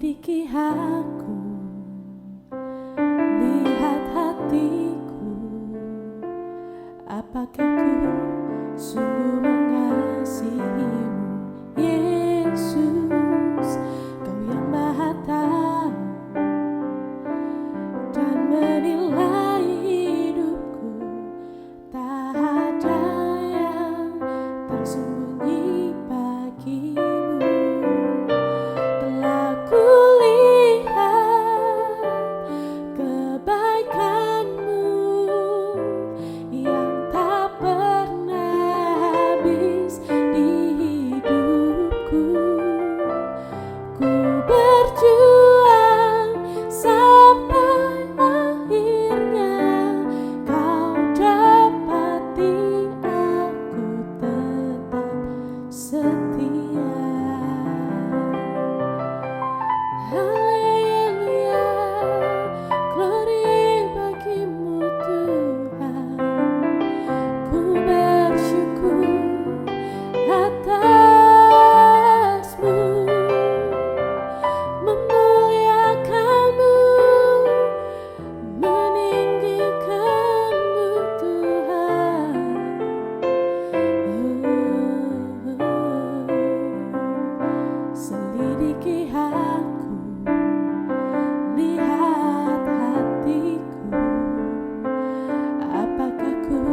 Selidiki aku, lihat hatiku, apakah ku sungguh mengasihimu, Yesus. Kau yang Maha Tahu dan menilai hidupku, tak ada yang tersembunyi bagimu. Telah kulihat kebaikanmu yang tak pernah habis di hidupku. Ku berjuang sampai akhirnya kau dapati aku tetap setia. Haleluya, glory bagimu Tuhan. Ku bersyukur atasmu, memuliakanmu, meninggikanmu Tuhan. Selidiki aku, lihat hatiku, apakah ku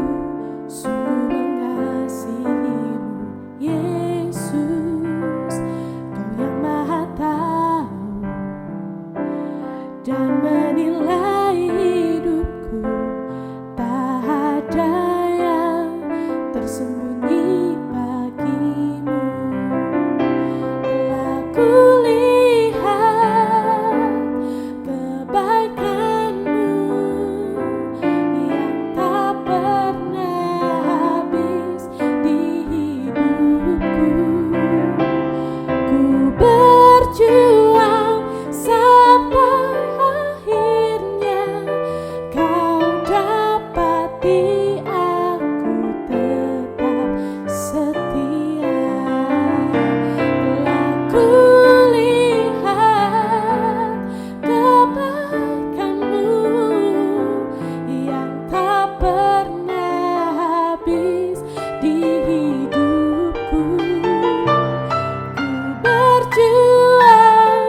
sungguh mengasihimu, Yesus. Kau yang Maha Tahu dan menilai hidupku, tak ada yang tersembunyi bagimu. Telah kulihat kebaikanmu yang tak pernah habis di hidupku. Ku berjuang sampai akhirnya kau dapati aku tetap setia. Telah kulihat kebaikanmu yang tak pernah habis di hidupku. Ku berjuang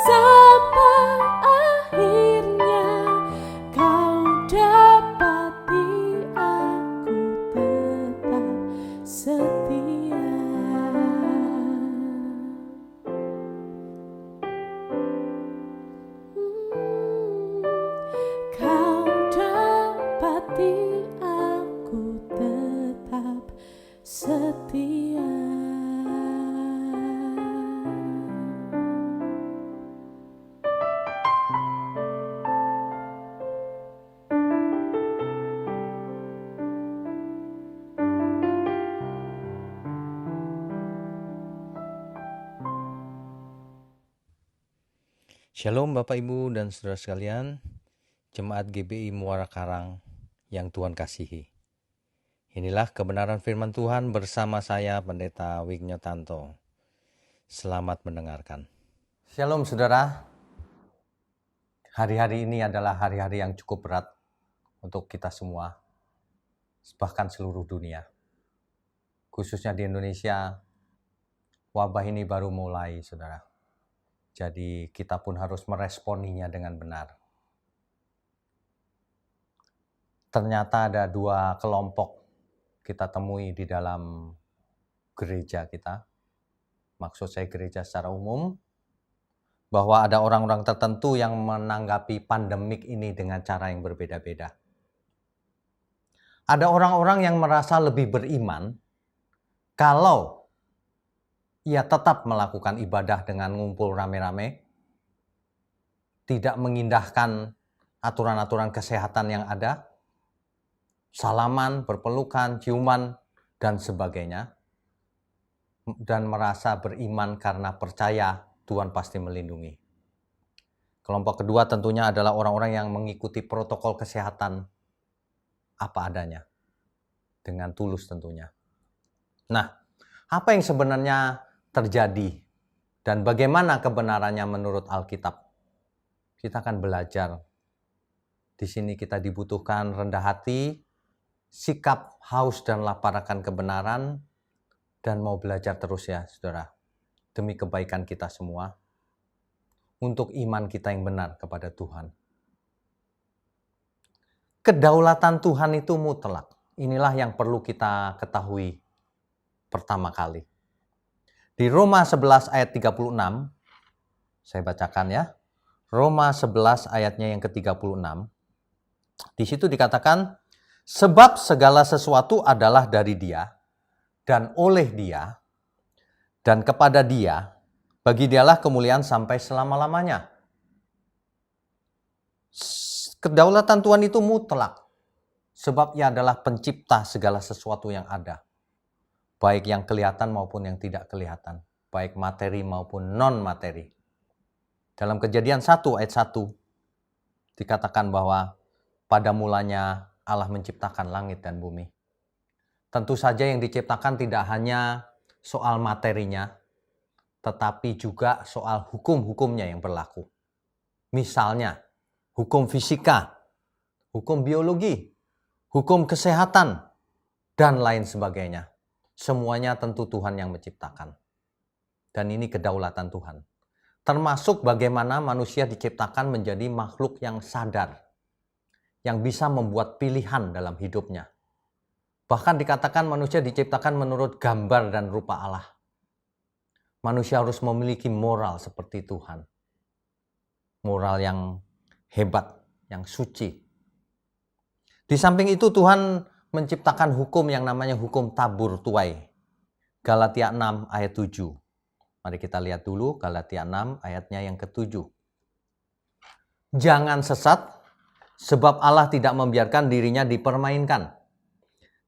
sampai akhirnya kau dapati aku tetap setia. Kau dapati aku tetap setia. Shalom Bapak Ibu dan Saudara sekalian, Jemaat GBI Muara Karang yang Tuhan kasihi. Inilah kebenaran firman Tuhan bersama saya Pendeta Wignyotanto. Selamat mendengarkan. Shalom Saudara. Hari-hari ini adalah hari-hari yang cukup berat untuk kita semua, bahkan seluruh dunia. Khususnya di Indonesia, wabah ini baru mulai, Saudara. Jadi kita pun harus meresponinya dengan benar. Ternyata ada dua kelompok kita temui di dalam gereja kita. Maksud saya gereja secara umum, bahwa ada orang-orang tertentu yang menanggapi pandemik ini dengan cara yang berbeda-beda. Ada orang-orang yang merasa lebih beriman kalau ia tetap melakukan ibadah dengan ngumpul rame-rame, tidak mengindahkan aturan-aturan kesehatan yang ada, salaman, berpelukan, ciuman, dan sebagainya, dan merasa beriman karena percaya Tuhan pasti melindungi. Kelompok kedua tentunya adalah orang-orang yang mengikuti protokol kesehatan apa adanya, dengan tulus tentunya. Nah, apa yang sebenarnya terjadi Dan bagaimana kebenarannya menurut Alkitab? Kita akan belajar. Di sini kita dibutuhkan rendah hati, sikap haus dan lapar akan kebenaran, dan mau belajar terus ya saudara. Demi kebaikan kita semua, untuk iman kita yang benar kepada Tuhan. Kedaulatan Tuhan itu mutlak. Inilah yang perlu kita ketahui pertama kali. Di Roma 11 ayat 36, saya bacakan ya. Roma 11 ayatnya yang ke-36. Di situ dikatakan, sebab segala sesuatu adalah dari Dia, dan oleh Dia, dan kepada Dia, bagi Dialah kemuliaan sampai selama-lamanya. Kedaulatan Tuhan itu mutlak, sebab Ia adalah pencipta segala sesuatu yang ada. Baik yang kelihatan maupun yang tidak kelihatan. Baik materi maupun non-materi. Dalam Kejadian 1 ayat 1 dikatakan bahwa pada mulanya Allah menciptakan langit dan bumi. Tentu saja yang diciptakan tidak hanya soal materinya, tetapi juga soal hukum-hukumnya yang berlaku. Misalnya, hukum fisika, hukum biologi, hukum kesehatan, dan lain sebagainya. Semuanya tentu Tuhan yang menciptakan. Dan ini kedaulatan Tuhan. Termasuk bagaimana manusia diciptakan menjadi makhluk yang sadar. Yang bisa membuat pilihan dalam hidupnya. Bahkan dikatakan manusia diciptakan menurut gambar dan rupa Allah. Manusia harus memiliki moral seperti Tuhan. Moral yang hebat, yang suci. Di samping itu Tuhan menciptakan hukum yang namanya hukum tabur tuai. Galatia 6 ayat 7. Mari kita lihat dulu Galatia 6 ayatnya yang ke-7. Jangan sesat, sebab Allah tidak membiarkan dirinya dipermainkan.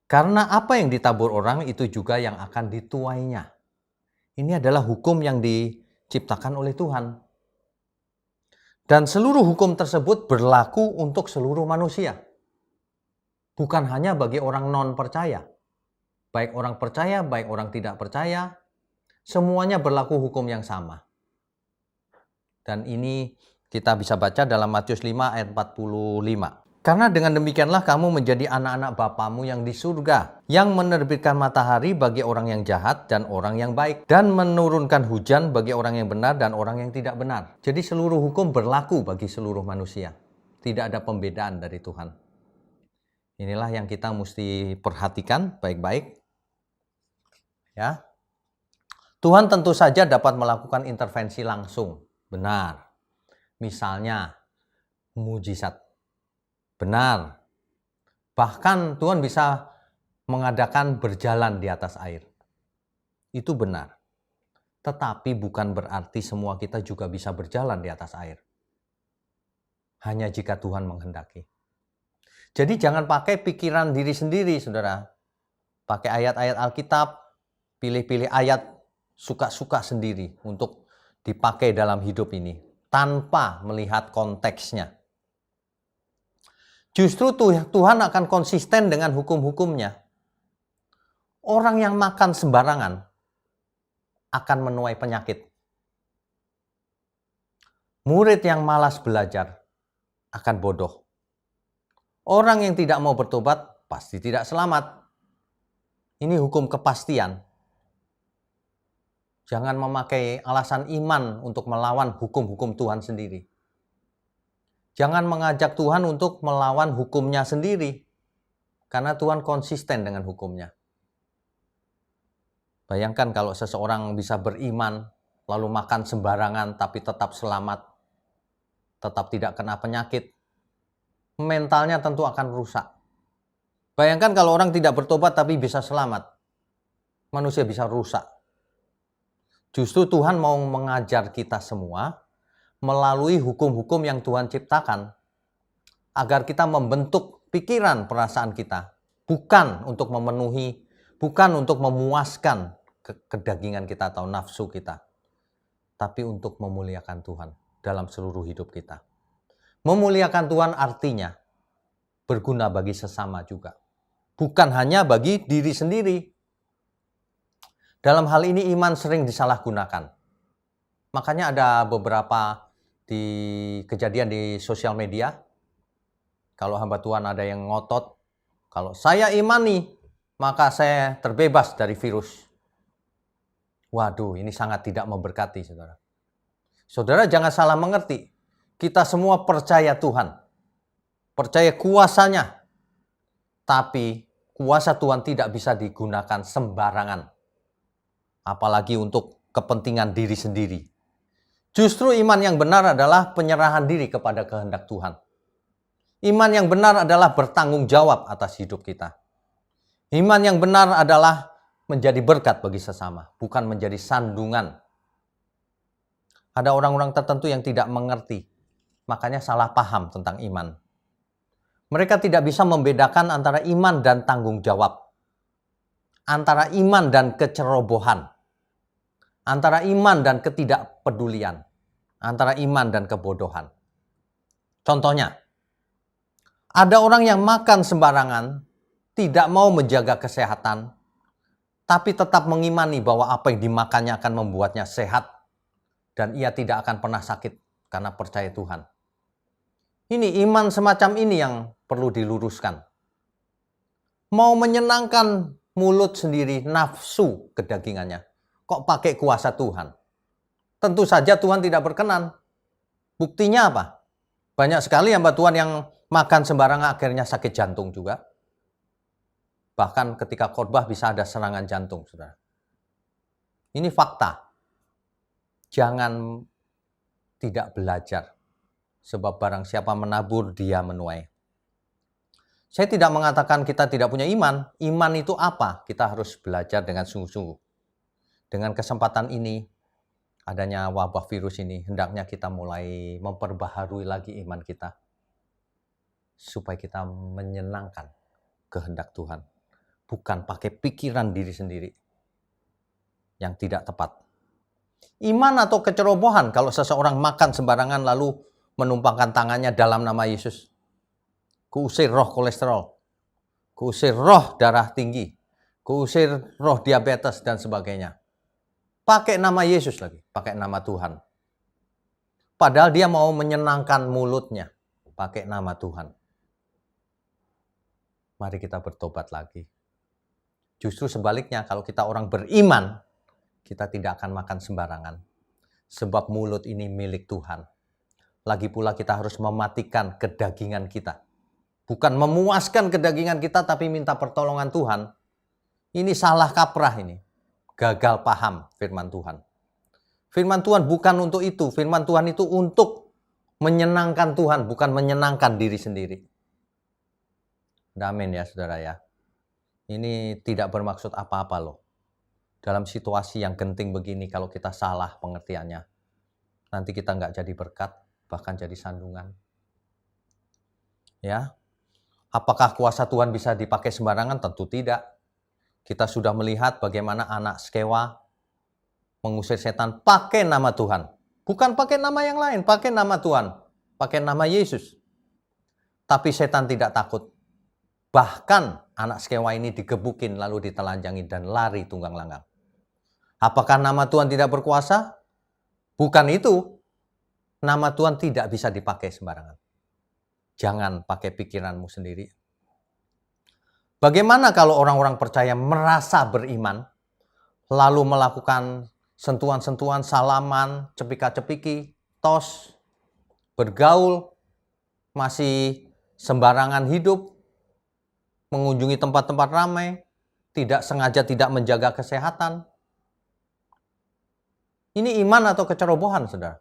Karena apa yang ditabur orang itu juga yang akan dituainya. Ini adalah hukum yang diciptakan oleh Tuhan. Dan seluruh hukum tersebut berlaku untuk seluruh manusia. Bukan hanya bagi orang non-percaya. Baik orang percaya, baik orang tidak percaya, semuanya berlaku hukum yang sama. Dan ini kita bisa baca dalam Matius 5 ayat 45. Karena dengan demikianlah kamu menjadi anak-anak Bapamu yang di surga, yang menerbitkan matahari bagi orang yang jahat dan orang yang baik, dan menurunkan hujan bagi orang yang benar dan orang yang tidak benar. Jadi seluruh hukum berlaku bagi seluruh manusia. Tidak ada pembedaan dari Tuhan. Inilah yang kita mesti perhatikan baik-baik. Ya. Tuhan tentu saja dapat melakukan intervensi langsung. Benar. Misalnya, mujizat. Benar. Bahkan Tuhan bisa mengadakan berjalan di atas air. Itu benar. Tetapi bukan berarti semua kita juga bisa berjalan di atas air. Hanya jika Tuhan menghendaki. Jadi jangan pakai pikiran diri sendiri, saudara. Pakai ayat-ayat Alkitab, pilih-pilih ayat, suka-suka sendiri untuk dipakai dalam hidup ini. Tanpa melihat konteksnya. Justru Tuhan akan konsisten dengan hukum-hukumnya. Orang yang makan sembarangan akan menuai penyakit. Murid yang malas belajar akan bodoh. Orang yang tidak mau bertobat pasti tidak selamat. Ini hukum kepastian. Jangan memakai alasan iman untuk melawan hukum-hukum Tuhan sendiri. Jangan mengajak Tuhan untuk melawan hukumnya sendiri. Karena Tuhan konsisten dengan hukumnya. Bayangkan kalau seseorang bisa beriman, lalu makan sembarangan tapi tetap selamat. Tetap tidak kena penyakit. Mentalnya tentu akan rusak. Bayangkan kalau orang tidak bertobat tapi bisa selamat. Manusia bisa rusak. Justru Tuhan mau mengajar kita semua melalui hukum-hukum yang Tuhan ciptakan agar kita membentuk pikiran perasaan kita. Bukan untuk memenuhi, bukan untuk memuaskan kedagingan kita atau nafsu kita. Tapi untuk memuliakan Tuhan dalam seluruh hidup kita. Memuliakan Tuhan artinya berguna bagi sesama juga. Bukan hanya bagi diri sendiri. Dalam hal ini iman sering disalahgunakan. Makanya ada beberapa di kejadian di sosial media, kalau hamba Tuhan ada yang ngotot, kalau saya imani, maka saya terbebas dari virus. Waduh, ini sangat tidak memberkati, saudara. Saudara jangan salah mengerti, kita semua percaya Tuhan, percaya kuasanya, tapi kuasa Tuhan tidak bisa digunakan sembarangan, apalagi untuk kepentingan diri sendiri. Justru iman yang benar adalah penyerahan diri kepada kehendak Tuhan. Iman yang benar adalah bertanggung jawab atas hidup kita. Iman yang benar adalah menjadi berkat bagi sesama, bukan menjadi sandungan. Ada orang-orang tertentu yang tidak mengerti, makanya salah paham tentang iman. Mereka tidak bisa membedakan antara iman dan tanggung jawab, antara iman dan kecerobohan, antara iman dan ketidakpedulian, antara iman dan kebodohan. Contohnya, ada orang yang makan sembarangan, tidak mau menjaga kesehatan, tapi tetap mengimani bahwa apa yang dimakannya akan membuatnya sehat, dan ia tidak akan pernah sakit karena percaya Tuhan. Ini iman semacam ini yang perlu diluruskan. Mau menyenangkan mulut sendiri, nafsu kedagingannya, kok pakai kuasa Tuhan? Tentu saja Tuhan tidak berkenan. Buktinya apa? Banyak sekali hamba Tuhan yang makan sembarangan akhirnya sakit jantung juga. Bahkan ketika khotbah bisa ada serangan jantung, saudara. Ini fakta. Jangan tidak belajar. Sebab barang siapa menabur, dia menuai. Saya tidak mengatakan kita tidak punya iman. Iman itu apa? Kita harus belajar dengan sungguh-sungguh. Dengan kesempatan ini, adanya wabah virus ini, hendaknya kita mulai memperbaharui lagi iman kita. Supaya kita menyenangkan kehendak Tuhan. Bukan pakai pikiran diri sendiri yang tidak tepat. Iman atau kecerobohan kalau seseorang makan sembarangan lalu menumpangkan tangannya dalam nama Yesus. Kuusir roh kolesterol, kuusir roh darah tinggi, kuusir roh diabetes dan sebagainya. Pakai nama Yesus lagi, pakai nama Tuhan. Padahal dia mau menyenangkan mulutnya, pakai nama Tuhan. Mari kita bertobat lagi. Justru sebaliknya, kalau kita orang beriman, kita tidak akan makan sembarangan. Sebab mulut ini milik Tuhan. Lagi pula kita harus mematikan kedagingan kita. Bukan memuaskan kedagingan kita, tapi minta pertolongan Tuhan. Ini salah kaprah ini. Gagal paham firman Tuhan. Firman Tuhan bukan untuk itu. Firman Tuhan itu untuk menyenangkan Tuhan, bukan menyenangkan diri sendiri. Amin ya saudara ya. Ini tidak bermaksud apa-apa loh. Dalam situasi yang genting begini, kalau kita salah pengertiannya, nanti kita nggak jadi berkat, bahkan jadi sandungan. Ya, apakah kuasa Tuhan bisa dipakai sembarangan? Tentu tidak. Kita sudah melihat bagaimana anak Skewa mengusir setan pakai nama Tuhan. Bukan pakai nama yang lain, pakai nama Tuhan. Pakai nama Yesus. Tapi setan tidak takut. Bahkan anak Skewa ini digebukin lalu ditelanjangi dan lari tunggang langgang. Apakah nama Tuhan tidak berkuasa? Bukan itu. Nama Tuhan tidak bisa dipakai sembarangan. Jangan pakai pikiranmu sendiri. Bagaimana kalau orang-orang percaya merasa beriman, lalu melakukan sentuhan-sentuhan, salaman, cepika-cepiki, tos, bergaul, masih sembarangan hidup, mengunjungi tempat-tempat ramai, tidak sengaja tidak menjaga kesehatan. Ini iman atau kecerobohan, saudara?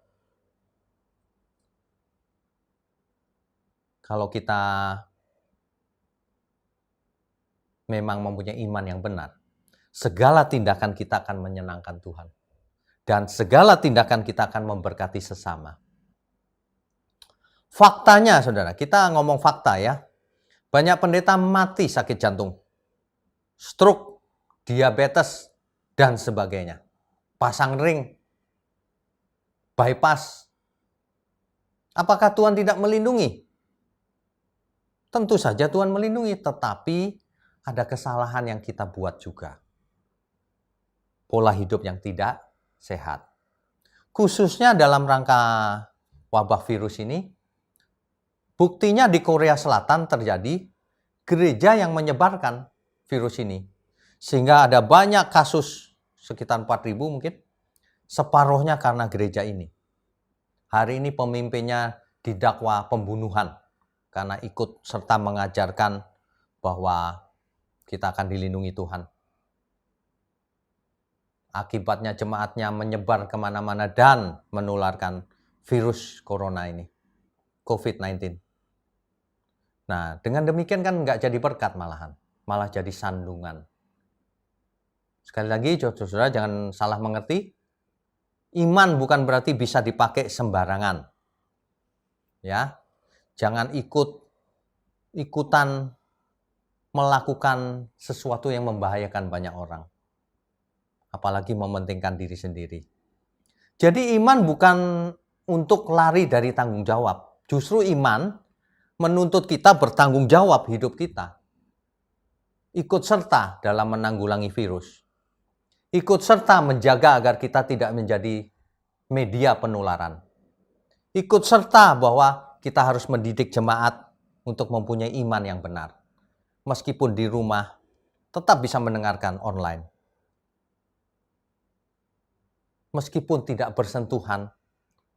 Kalau kita memang mempunyai iman yang benar, segala tindakan kita akan menyenangkan Tuhan. Dan segala tindakan kita akan memberkati sesama. Faktanya, saudara, kita ngomong fakta ya. Banyak pendeta mati sakit jantung, stroke, diabetes, dan sebagainya. Pasang ring, bypass. Apakah Tuhan tidak melindungi? Tentu saja Tuhan melindungi, tetapi ada kesalahan yang kita buat juga. Pola hidup yang tidak sehat. khususnya dalam rangka wabah virus ini. Buktinya di Korea Selatan terjadi gereja yang menyebarkan virus ini. Sehingga ada banyak kasus, sekitar 4.000 mungkin, separuhnya karena gereja ini. Hari ini pemimpinnya didakwa pembunuhan karena ikut serta mengajarkan bahwa kita akan dilindungi Tuhan. Akibatnya jemaatnya menyebar kemana-mana dan menularkan virus corona ini, COVID-19. Nah, dengan demikian kan nggak jadi berkat malahan, malah jadi sandungan. Sekali lagi, saudara jangan salah mengerti, iman bukan berarti bisa dipakai sembarangan. Ya, jangan ikutan melakukan sesuatu yang membahayakan banyak orang. Apalagi mementingkan diri sendiri. Jadi iman bukan untuk lari dari tanggung jawab. Justru iman menuntut kita bertanggung jawab hidup kita. Ikut serta dalam menanggulangi virus. Ikut serta menjaga agar kita tidak menjadi media penularan. Ikut serta bahwa kita harus mendidik jemaat untuk mempunyai iman yang benar. Meskipun di rumah, tetap bisa mendengarkan online. Meskipun tidak bersentuhan,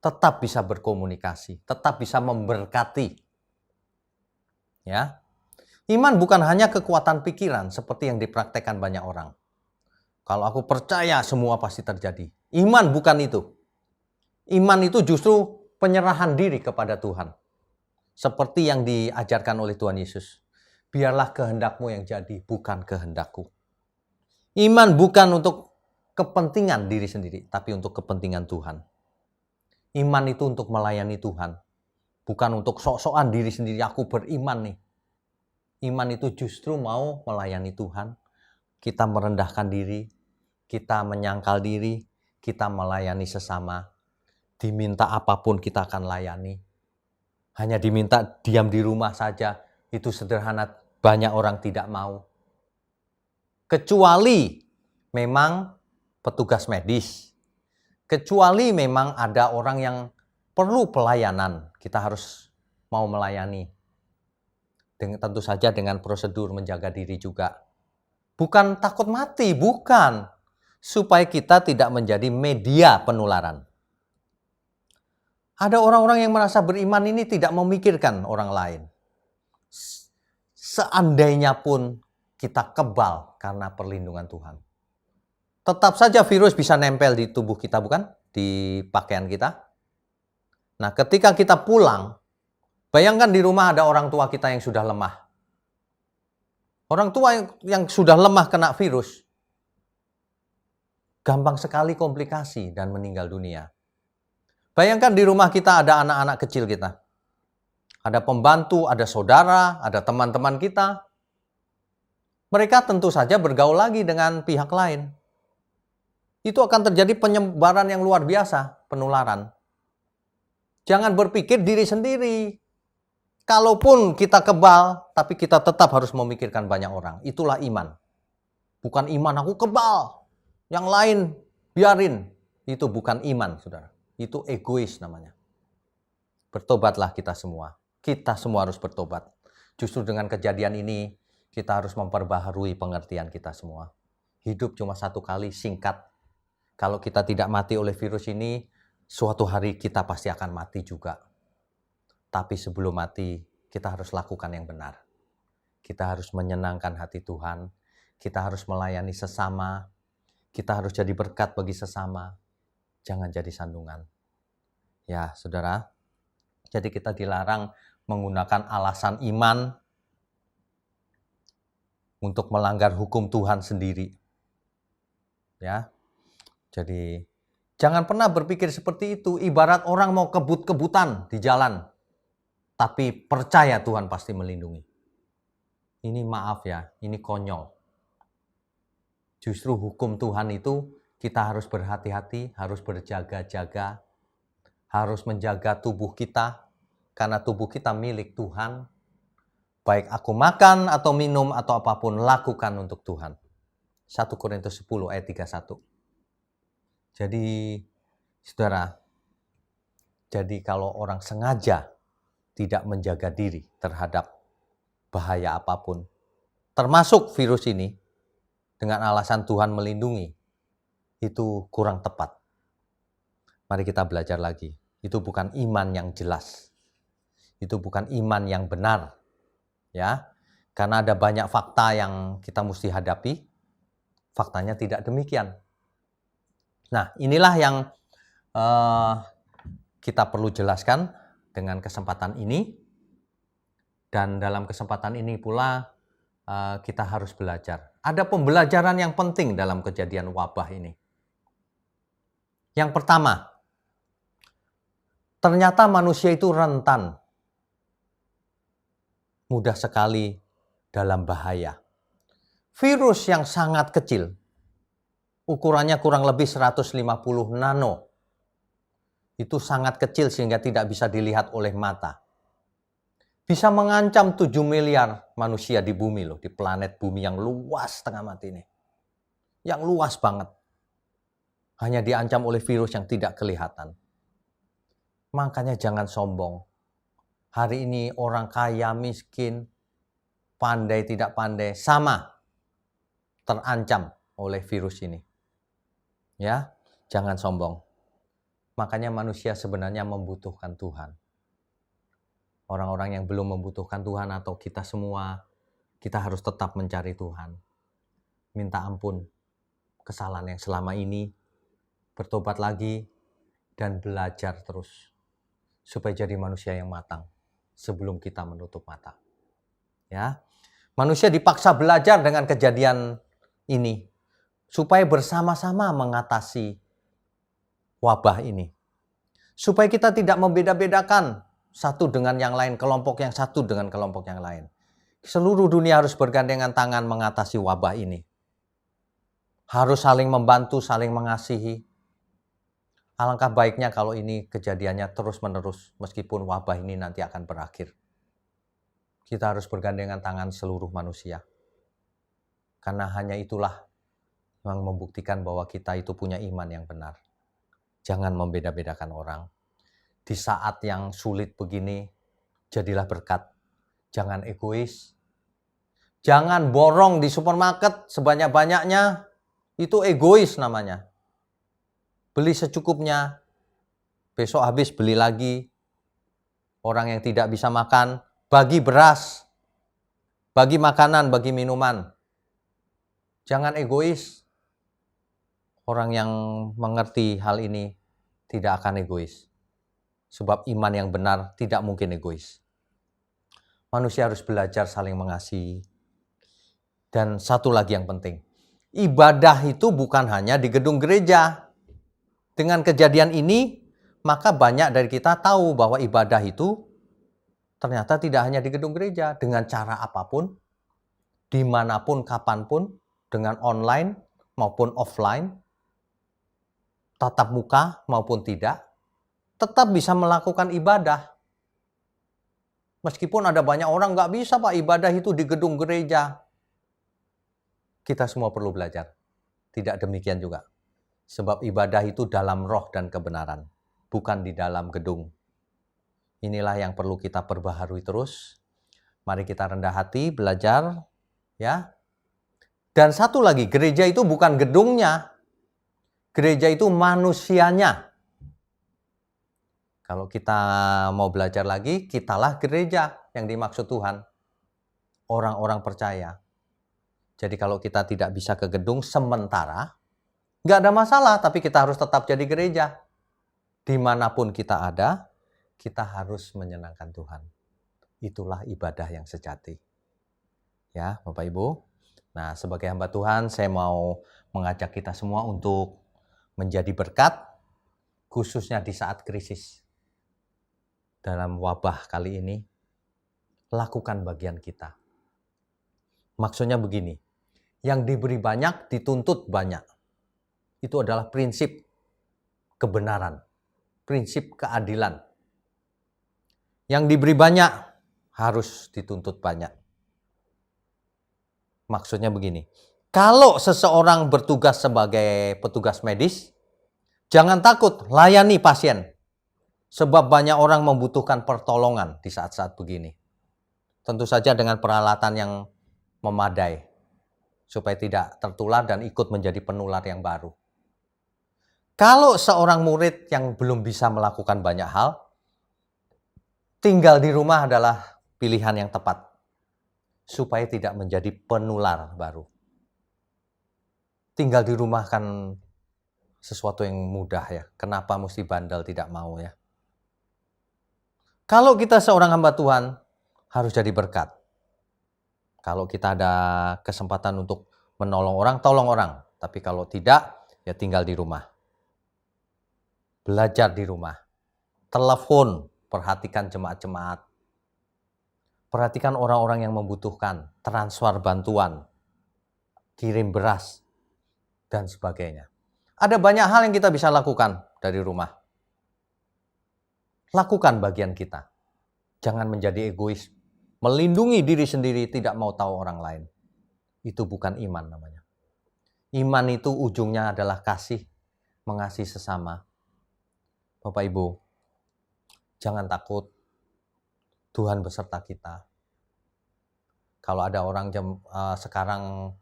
tetap bisa berkomunikasi, tetap bisa memberkati. Ya, iman bukan hanya kekuatan pikiran seperti yang dipraktekkan banyak orang. Kalau aku percaya semua pasti terjadi. Iman bukan itu. Iman itu justru penyerahan diri kepada Tuhan. Seperti yang diajarkan oleh Tuhan Yesus. Biarlah kehendakmu yang jadi, bukan kehendakku. Iman bukan untuk kepentingan diri sendiri, tapi untuk kepentingan Tuhan. Iman itu untuk melayani Tuhan. Bukan untuk sok-sokan diri sendiri, aku beriman nih. Iman itu justru mau melayani Tuhan. Kita merendahkan diri, kita menyangkal diri, kita melayani sesama. Diminta apapun kita akan layani. Hanya diminta diam di rumah saja, itu sederhana, banyak orang tidak mau. Kecuali memang petugas medis. Kecuali memang ada orang yang perlu pelayanan, kita harus mau melayani. Tentu saja dengan prosedur menjaga diri juga. Bukan takut mati, bukan. Supaya kita tidak menjadi media penularan. Ada orang-orang yang merasa beriman ini tidak memikirkan orang lain. Seandainya pun kita kebal karena perlindungan Tuhan. Tetap saja virus bisa nempel di tubuh kita, bukan? Di pakaian kita. Nah, ketika kita pulang, bayangkan di rumah ada orang tua kita yang sudah lemah. Orang tua yang sudah lemah kena virus, gampang sekali komplikasi dan meninggal dunia. Bayangkan di rumah kita ada anak-anak kecil kita. Ada pembantu, ada saudara, ada teman-teman kita. Mereka tentu saja bergaul lagi dengan pihak lain. Itu akan terjadi penyebaran yang luar biasa, penularan. Jangan berpikir diri sendiri. Kalaupun kita kebal, tapi kita tetap harus memikirkan banyak orang. Itulah iman. Bukan iman aku kebal. Yang lain biarin. Itu bukan iman, saudara. Itu egois namanya. Bertobatlah kita semua. Kita semua harus bertobat. Justru dengan kejadian ini, kita harus memperbaharui pengertian kita semua. Hidup cuma satu kali, singkat. Kalau kita tidak mati oleh virus ini, suatu hari kita pasti akan mati juga. Tapi sebelum mati, kita harus lakukan yang benar. Kita harus menyenangkan hati Tuhan. Kita harus melayani sesama. Kita harus jadi berkat bagi sesama. Jangan jadi sandungan. Ya, saudara. Jadi kita dilarang menggunakan alasan iman untuk melanggar hukum Tuhan sendiri. Ya. Jadi jangan pernah berpikir seperti itu. Ibarat orang mau kebut-kebutan di jalan. Tapi percaya Tuhan pasti melindungi. Ini maaf ya, ini konyol. Justru hukum Tuhan itu kita harus berhati-hati, harus berjaga-jaga, harus menjaga tubuh kita. Karena tubuh kita milik Tuhan. Baik aku makan atau minum atau apapun, lakukan untuk Tuhan. 1 Korintus 10 ayat 31. Jadi Saudara, jadi kalau orang sengaja tidak menjaga diri terhadap bahaya apapun, termasuk virus ini, dengan alasan Tuhan melindungi, itu kurang tepat. Mari kita belajar lagi. Itu bukan iman yang jelas. Itu bukan iman yang benar. Ya, karena ada banyak fakta yang kita mesti hadapi. Faktanya tidak demikian. Nah, inilah yang kita perlu jelaskan dengan kesempatan ini. Dan dalam kesempatan ini pula kita harus belajar. Ada pembelajaran yang penting dalam kejadian wabah ini. Yang pertama, ternyata manusia itu rentan, mudah sekali dalam bahaya. Virus yang sangat kecil, ukurannya kurang lebih 150 nano, itu sangat kecil sehingga tidak bisa dilihat oleh mata. Bisa mengancam 7 miliar manusia di bumi loh, di planet bumi yang luas setengah mati ini. Yang luas banget. Hanya diancam oleh virus yang tidak kelihatan. Makanya jangan sombong. Hari ini orang kaya, miskin, pandai, tidak pandai, sama terancam oleh virus ini. Ya, jangan sombong. Makanya manusia sebenarnya membutuhkan Tuhan. Orang-orang yang belum membutuhkan Tuhan atau kita semua, kita harus tetap mencari Tuhan. Minta ampun kesalahan yang selama ini, bertobat lagi, dan belajar terus. Supaya jadi manusia yang matang sebelum kita menutup mata. Ya, manusia dipaksa belajar dengan kejadian ini. Supaya bersama-sama mengatasi wabah ini. Supaya kita tidak membeda-bedakan satu dengan yang lain, kelompok yang satu dengan kelompok yang lain. Seluruh dunia harus bergandengan tangan mengatasi wabah ini. Harus saling membantu, saling mengasihi. Alangkah baiknya kalau ini kejadiannya terus-menerus, meskipun wabah ini nanti akan berakhir. Kita harus bergandengan tangan seluruh manusia. Karena hanya itulah yang membuktikan bahwa kita itu punya iman yang benar. Jangan membeda-bedakan orang. Di saat yang sulit begini, jadilah berkat. Jangan egois. Jangan borong di supermarket sebanyak-banyaknya. Itu egois namanya. Beli secukupnya. Besok habis beli lagi. Orang yang tidak bisa makan, bagi beras. Bagi makanan, bagi minuman. Jangan egois. Orang yang mengerti hal ini tidak akan egois. Sebab iman yang benar tidak mungkin egois. Manusia harus belajar saling mengasihi. Dan satu lagi yang penting. Ibadah itu bukan hanya di gedung gereja. Dengan kejadian ini, maka banyak dari kita tahu bahwa ibadah itu ternyata tidak hanya di gedung gereja. Dengan cara apapun, dimanapun, kapanpun, dengan online maupun offline, tatap muka maupun tidak, tetap bisa melakukan ibadah. Meskipun ada banyak orang nggak bisa Pak ibadah itu di gedung gereja. Kita semua perlu belajar. Tidak demikian juga. Sebab ibadah itu dalam roh dan kebenaran. Bukan di dalam gedung. Inilah yang perlu kita perbaharui terus. Mari kita rendah hati, belajar. Ya. Dan satu lagi, gereja itu bukan gedungnya. Gereja itu manusianya. Kalau kita mau belajar lagi, kitalah gereja yang dimaksud Tuhan. Orang-orang percaya. Jadi kalau kita tidak bisa ke gedung sementara, nggak ada masalah, tapi kita harus tetap jadi gereja. Dimanapun kita ada, kita harus menyenangkan Tuhan. Itulah ibadah yang sejati. Ya, Bapak Ibu. Nah, sebagai hamba Tuhan, saya mau mengajak kita semua untuk menjadi berkat, khususnya di saat krisis. Dalam wabah kali ini, lakukan bagian kita. Maksudnya begini, yang diberi banyak dituntut banyak. Itu adalah prinsip kebenaran, prinsip keadilan. Yang diberi banyak harus dituntut banyak. Maksudnya begini, kalau seseorang bertugas sebagai petugas medis, Jangan takut, layani pasien. Sebab banyak orang membutuhkan pertolongan di saat-saat begini. Tentu saja dengan peralatan yang memadai, supaya tidak tertular dan ikut menjadi penular yang baru. Kalau seorang murid yang belum bisa melakukan banyak hal, tinggal di rumah adalah pilihan yang tepat, supaya tidak menjadi penular baru. Tinggal di rumah kan sesuatu yang mudah ya. Kenapa mesti bandel tidak mau ya? Kalau kita seorang hamba Tuhan, harus jadi berkat. Kalau kita ada kesempatan untuk menolong orang, tolong orang. Tapi kalau tidak, ya tinggal di rumah. Belajar di rumah. Telepon, perhatikan jemaat-jemaat. Perhatikan orang-orang yang membutuhkan, transfer bantuan, kirim beras, dan sebagainya. Ada banyak hal yang kita bisa lakukan dari rumah. Lakukan bagian kita. Jangan menjadi egois. Melindungi diri sendiri, tidak mau tahu orang lain. Itu bukan iman namanya. Iman itu ujungnya adalah kasih, mengasihi sesama. Bapak Ibu, jangan takut. Tuhan beserta kita. Kalau ada orang sekarang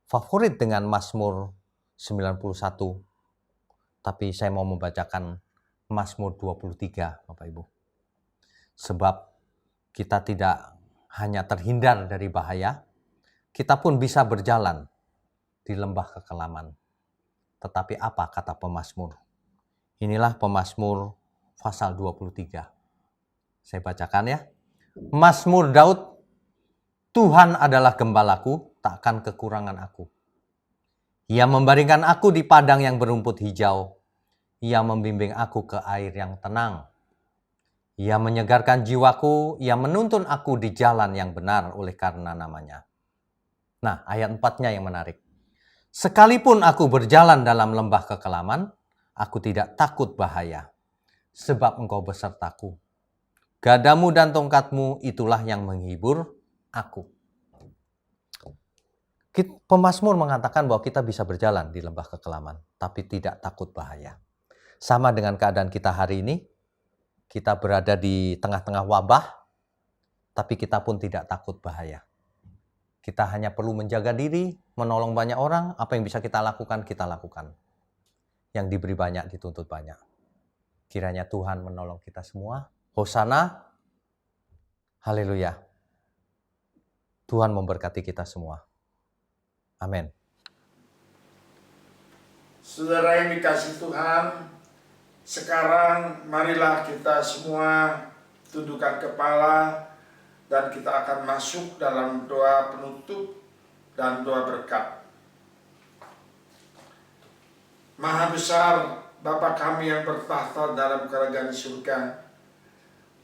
favorit dengan Mazmur 91, tapi saya mau membacakan Mazmur 23, Bapak Ibu. Sebab kita tidak hanya terhindar dari bahaya, kita pun bisa berjalan di lembah kekelaman. Tetapi apa kata pemazmur? Inilah pemazmur pasal 23. Saya bacakan ya. Mazmur Daud, Tuhan adalah gembalaku, takkan kekurangan aku. Ia membaringkan aku di padang yang berumput hijau. Ia membimbing aku ke air yang tenang. Ia menyegarkan jiwaku, ia menuntun aku di jalan yang benar oleh karena namanya. Nah, ayat 4-nya yang menarik. Sekalipun aku berjalan dalam lembah kekelaman, aku tidak takut bahaya, sebab engkau besertaku. Gadamu dan tongkatmu itulah yang menghibur aku. Pemazmur mengatakan bahwa kita bisa berjalan di lembah kekelaman, tapi tidak takut bahaya. Sama dengan keadaan kita hari ini, kita berada di tengah-tengah wabah, tapi kita pun tidak takut bahaya. Kita hanya perlu menjaga diri, menolong banyak orang, apa yang bisa kita lakukan, kita lakukan. Yang diberi banyak, dituntut banyak. Kiranya Tuhan menolong kita semua. Hosana, haleluya. Tuhan memberkati kita semua. Amin. Saudara yang dikasihi Tuhan, sekarang marilah kita semua tundukkan kepala dan kita akan masuk dalam doa penutup dan doa berkat. Maha besar Bapa kami yang bertahta dalam kerajaan surga,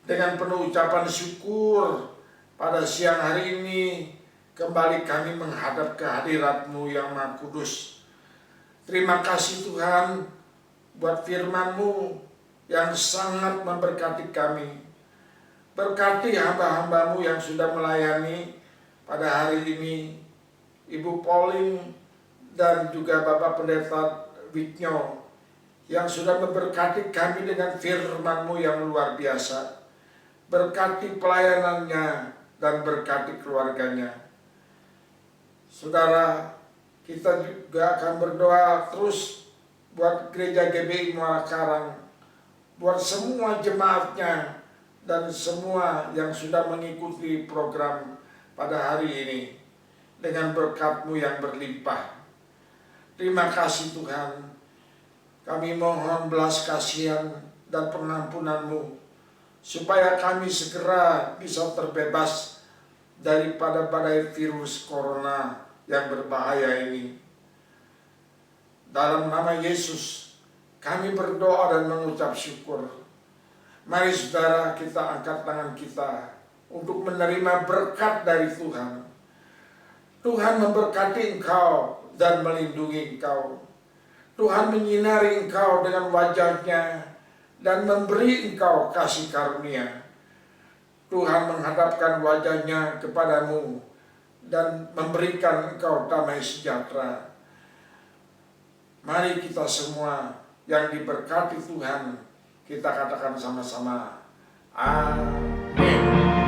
dengan penuh ucapan syukur pada siang hari ini kembali kami menghadap kehadirat-Mu yang Maha Kudus. Terima kasih Tuhan buat firman-Mu yang sangat memberkati kami. Berkati hamba-hamba-Mu yang sudah melayani pada hari ini, Ibu Pauline dan juga Bapak Pendeta Wignyo yang sudah memberkati kami dengan firman-Mu yang luar biasa. Berkati pelayanannya dan berkati keluarganya. Saudara, kita juga akan berdoa terus buat gereja GBI Muara Karang, buat semua jemaatnya dan semua yang sudah mengikuti program pada hari ini dengan berkat-Mu yang berlimpah. Terima kasih Tuhan. Kami mohon belas kasihan dan pengampunan-Mu supaya kami segera bisa terbebas daripada badai virus corona yang berbahaya ini. Dalam nama Yesus, kami berdoa dan mengucap syukur. Mari saudara, kita angkat tangan kita untuk menerima berkat dari Tuhan. Tuhan memberkati engkau dan melindungi engkau. Tuhan menyinari engkau dengan wajah-Nya dan memberi engkau kasih karunia. Tuhan menghadapkan wajah-Nya kepadamu dan memberikan engkau damai sejahtera. Mari kita semua yang diberkati Tuhan. Kita katakan sama-sama, amin.